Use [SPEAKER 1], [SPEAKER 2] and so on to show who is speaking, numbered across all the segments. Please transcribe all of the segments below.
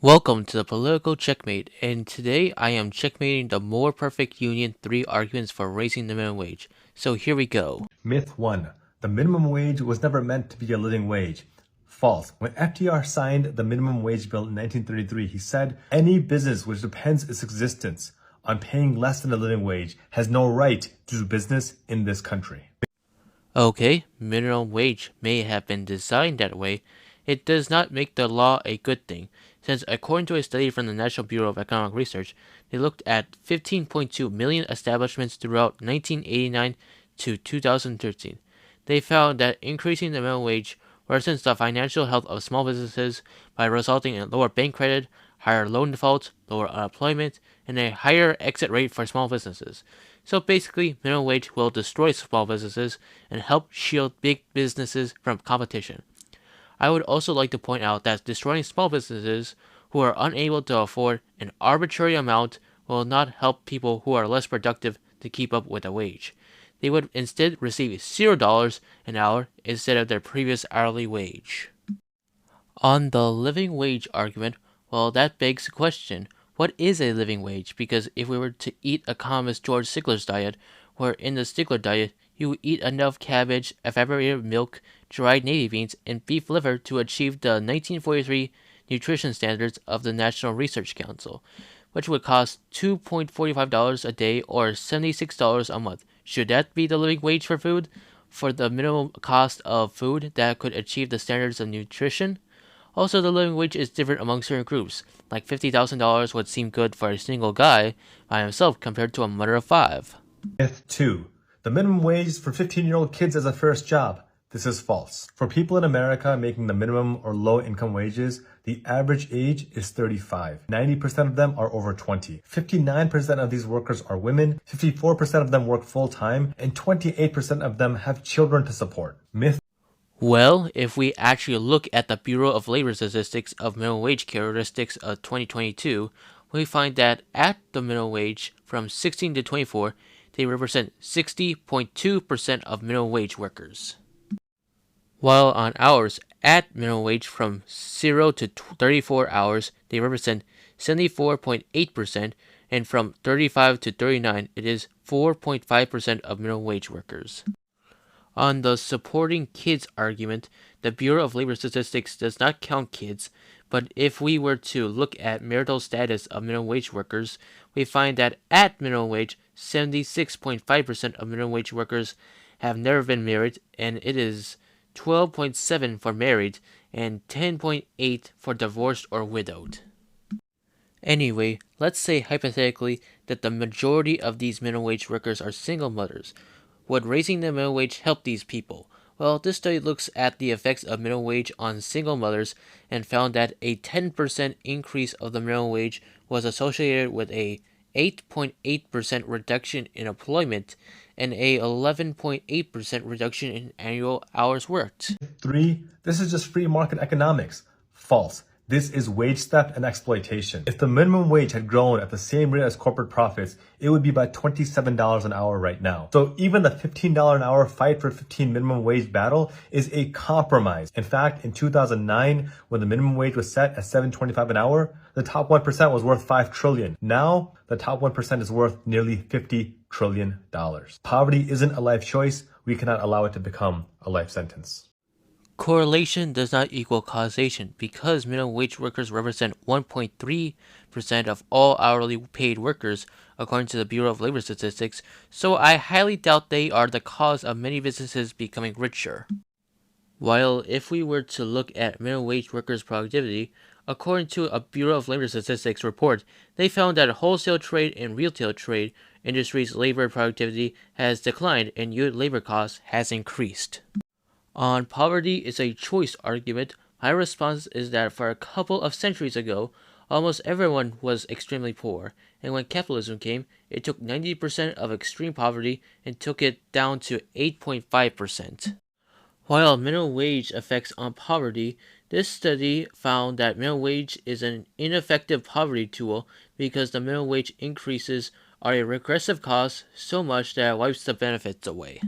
[SPEAKER 1] Welcome to the Political Checkmate, and today I am checkmating the More Perfect Union 3 arguments for raising the minimum wage. So here we go.
[SPEAKER 2] Myth 1. The minimum wage was never meant to be a living wage. False. When FDR signed the minimum wage bill in 1933, he said, any business which depends its existence on paying less than a living wage has no right to do business in this country.
[SPEAKER 1] Okay, minimum wage may have been designed that way. It does not make the law a good thing, since according to a study from the National Bureau of Economic Research, they looked at 15.2 million establishments throughout 1989 to 2013. They found that increasing the minimum wage worsens the financial health of small businesses by resulting in lower bank credit, higher loan defaults, lower unemployment, and a higher exit rate for small businesses. So basically, minimum wage will destroy small businesses and help shield big businesses from competition. I would also like to point out that destroying small businesses who are unable to afford an arbitrary amount will not help people who are less productive to keep up with a wage. They would instead receive $0 an hour instead of their previous hourly wage. On the living wage argument, well, that begs the question, what is a living wage? Because if we were to eat economist George Stigler's diet, where in the Stigler diet, you would eat enough cabbage, evaporated milk, dried navy beans, and beef liver to achieve the 1943 nutrition standards of the National Research Council, which would cost $2.45 a day or $76 a month. Should that be the living wage for food? For the minimum cost of food that could achieve the standards of nutrition? Also, the living wage is different among certain groups, like $50,000 would seem good for a single guy by himself compared to a mother of five.
[SPEAKER 2] Myth 2. The minimum wage for 15-year-old kids is a first job. This is false. For people in America making the minimum or low income wages, the average age is 35. 90% of them are over 20. 59% of these workers are women, 54% of them work full-time, and 28% of them have children to support. Myth.
[SPEAKER 1] Well, if we actually look at the Bureau of Labor Statistics of minimum wage characteristics of 2022, we find that at the minimum wage from 16 to 24, they represent 60.2% of minimum wage workers. While on hours at minimum wage from 0 to 34 hours, they represent 74.8%, and from 35 to 39, it is 4.5% of minimum wage workers. On the supporting kids argument, the Bureau of Labor Statistics does not count kids, but if we were to look at marital status of minimum wage workers, we find that at minimum wage, 76.5% of minimum wage workers have never been married, and it is 12.7 for married and 10.8 for divorced or widowed. Anyway, let's say hypothetically that the majority of these minimum wage workers are single mothers. Would raising the minimum wage help these people? Well, this study looks at the effects of minimum wage on single mothers and found that a 10% increase of the minimum wage was associated with a 8.8% reduction in employment and a 11.8% reduction in annual hours worked.
[SPEAKER 2] 3. This is just free market economics. False. This is wage theft and exploitation. If the minimum wage had grown at the same rate as corporate profits, it would be about $27 an hour right now. So even the $15 an hour fight for 15 minimum wage battle is a compromise. In fact, in 2009, when the minimum wage was set at $7.25 an hour, the top 1% was worth $5 trillion. Now, the top 1% is worth nearly $50 trillion. Poverty isn't a life choice. We cannot allow it to become a life sentence.
[SPEAKER 1] Correlation does not equal causation because minimum wage workers represent 1.3% of all hourly paid workers, according to the Bureau of Labor Statistics, so I highly doubt they are the cause of many businesses becoming richer. While if we were to look at minimum wage workers' productivity, according to a Bureau of Labor Statistics report, they found that wholesale trade and retail trade industries' labor productivity has declined and unit labor cost has increased. On poverty is a choice argument, my response is that for a couple of centuries ago, almost everyone was extremely poor, and when capitalism came, it took 90% of extreme poverty and took it down to 8.5%. While minimum wage effects on poverty, this study found that minimum wage is an ineffective poverty tool because the minimum wage increases are a regressive cost so much that it wipes the benefits away.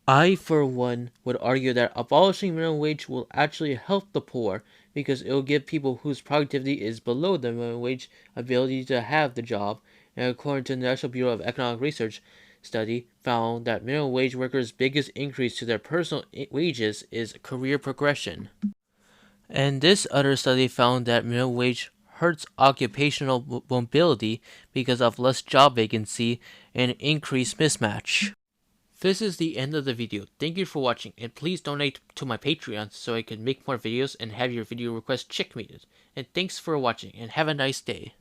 [SPEAKER 1] I, for one, would argue that abolishing minimum wage will actually help the poor because it will give people whose productivity is below the minimum wage ability to have the job. And according to the National Bureau of Economic Research study, found that minimum wage workers' biggest increase to their personal wages is career progression. And this other study found that minimum wage hurts occupational mobility because of less job vacancy and increased mismatch. This is the end of the video. Thank you for watching, and please donate to my Patreon so I can make more videos and have your video requests checkmated. And thanks for watching, and have a nice day.